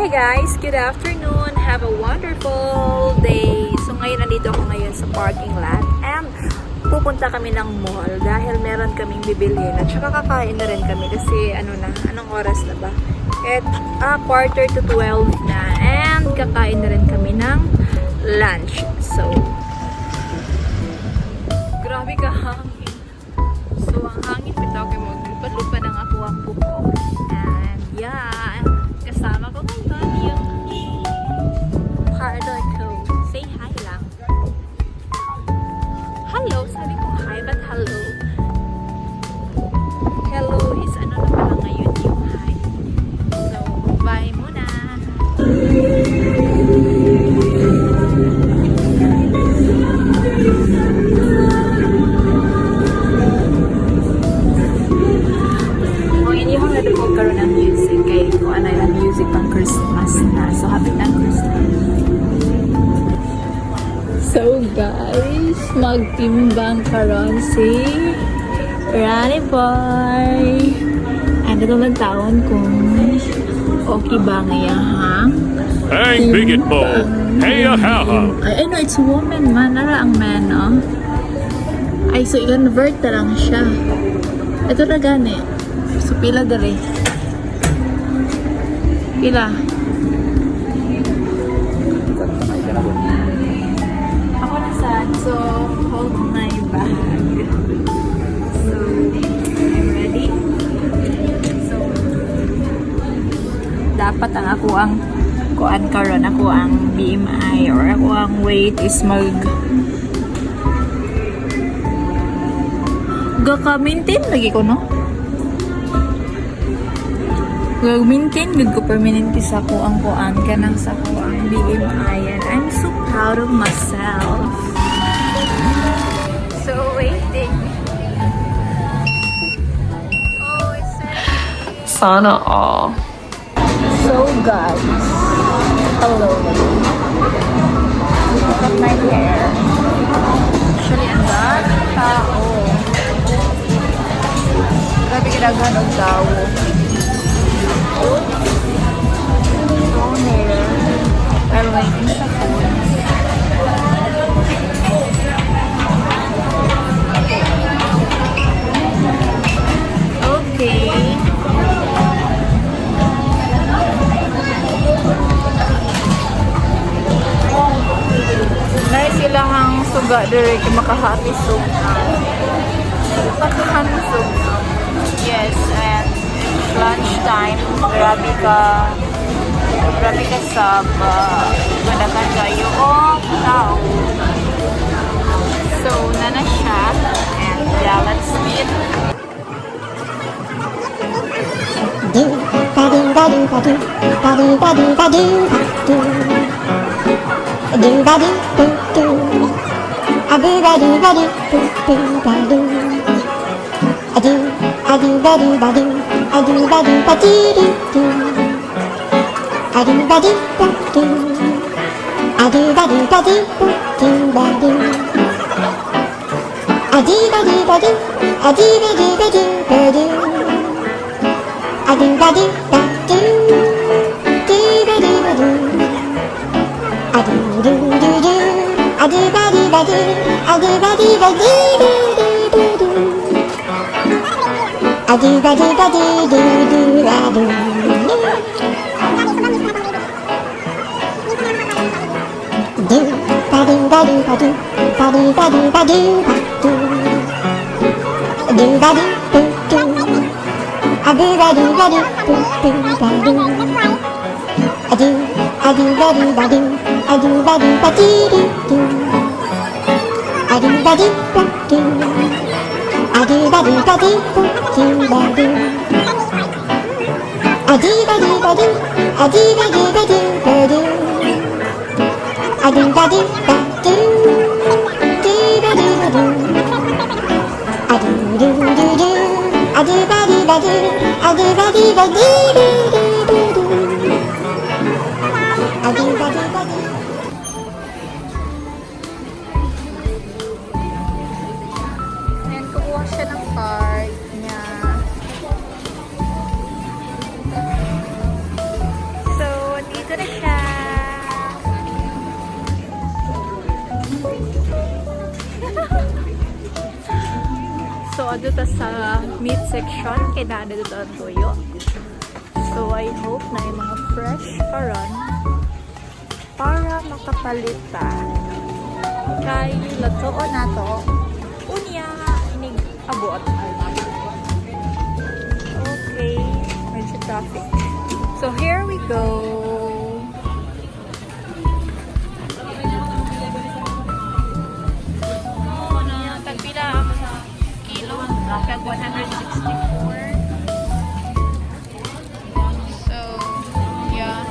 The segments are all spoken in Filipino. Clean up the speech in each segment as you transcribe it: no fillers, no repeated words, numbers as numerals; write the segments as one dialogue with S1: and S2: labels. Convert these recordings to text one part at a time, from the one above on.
S1: Hi guys! Good afternoon! Have a wonderful day! So ngayon nandito ako ngayon sa parking lot and pupunta kami ng mall dahil meron kaming bibilhin at saka kakain na rin kami kasi anong oras na ba? At quarter to 12 na and kakain na rin kami ng lunch. So grabe ka hangin. So ang hangin pito kay maglupa-lupa ng ako ang buko. And yeah, kasama ko ngayon yung partner ko. Say hi lang. Hello, sabi ko hi, but hello. Hello is na pala ngayon yung hi. So, bye muna. Kung hindi ko nagkaroon ng music, kaya kung ano yung music pang Christmas na. So, happy na Christmas. So guys, magtimbang karon si Rani Boy. Ano naman taon kung okay ba ngayon, ha?
S2: Hey, bigot boy. Hey, how?
S1: Ay, no, it's woman man. Nara ang man, no? Ay, so i-convert na lang siya. Ito na gani. So, pila dali. Pila. Ako na saan? So, hold my bag. So, I'm ready. So, dapat ang ako ang kuan karon, ako ang BMI or ako ang weight is gaka-maintain lagi ko, no? Gag-maintain good ko permanente sa ko ang kuan kanang sa ko ang BMI and I'm so proud of myself. So waiting. Oh, it's
S2: Sana all.
S1: so guys. Hello. Look at my hair. Actually, ang daming tao. Grabe kinaghan ang tao. Toner. I'm waiting sa phone. Okay. Nay silahang suga diri kay makahatisog. Makahatisog. Yes, and it's lunchtime. Grabe ka sab. Madagan kayo tao. So, nana siya. And yeah, let's eat.
S3: Do ba do ba do ba do ba do ba do ba do do ba do do a do ba do ba do ba do a do ba do ba do a do ba do ba do do a do ba do ba do a do ba do ba do do ba do a do ba do ba do a do ba do ba do ba do I do ba do ba do do ba do ba do I do do do do I do ba do ba do I do ba do ba do do do do I do ba do ba do do do ba do do ba do ba do ba do ba do ba do ba do do ba do do I do ba do ba do ba do I do ba do ba do I do ba do ba do do I do ba do ba do I do ba do ba do ba do I do ba do ba do I do ba do ba do ba do I do ba do ba do do ba do ba do I do do do do I do ba do ba do I do ba do ba do do do do I do ba do ba do
S1: Ayan, kukuha siya ng card niya. So, duta sa meat section, kaya na duta ang tuyo. So, I hope na yung mga fresh karon para makapalitan. Kay latoon na to, unya, inig abot. Okay, medyo traffic. So, here we go. Tagpila ang kilo, kag 164. So, yeah.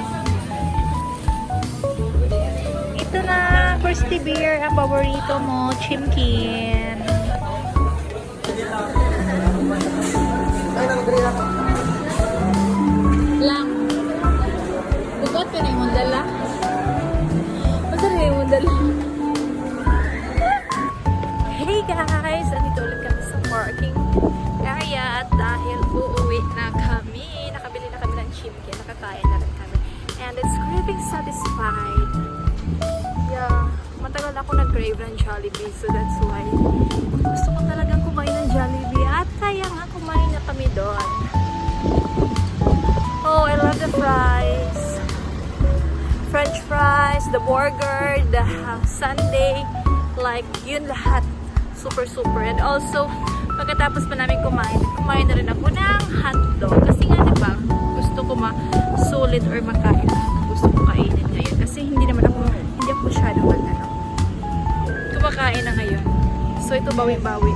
S1: Ito na, Kirsty Beer, ang paborito mo, chimkin. Lang. Bukat ka na yung dala. Basta na yung dala. Hey guys! Andito ulit kami sa parking area at dahil uuwi na kami, nakabili na kami ng chimkin, nakakain na rin kami. And it's craving satisfied. Yeah, matagal ako nag-crave ng Jollibee, so that's why gusto ko talagang kumain ng Jollibee at kaya nga kumain na kami doon. Oh, I love the fries. French fries, the burger, the sundae, like yun lahat. Super. And also, pagkatapos pa namin kumain na rin ako ng hotdog. Kasi nga, diba, gusto ko masulit or makain ang gusto ko kainin ngayon. Kasi hindi ako masyadong kumakain na ngayon. So, ito bawi-bawi.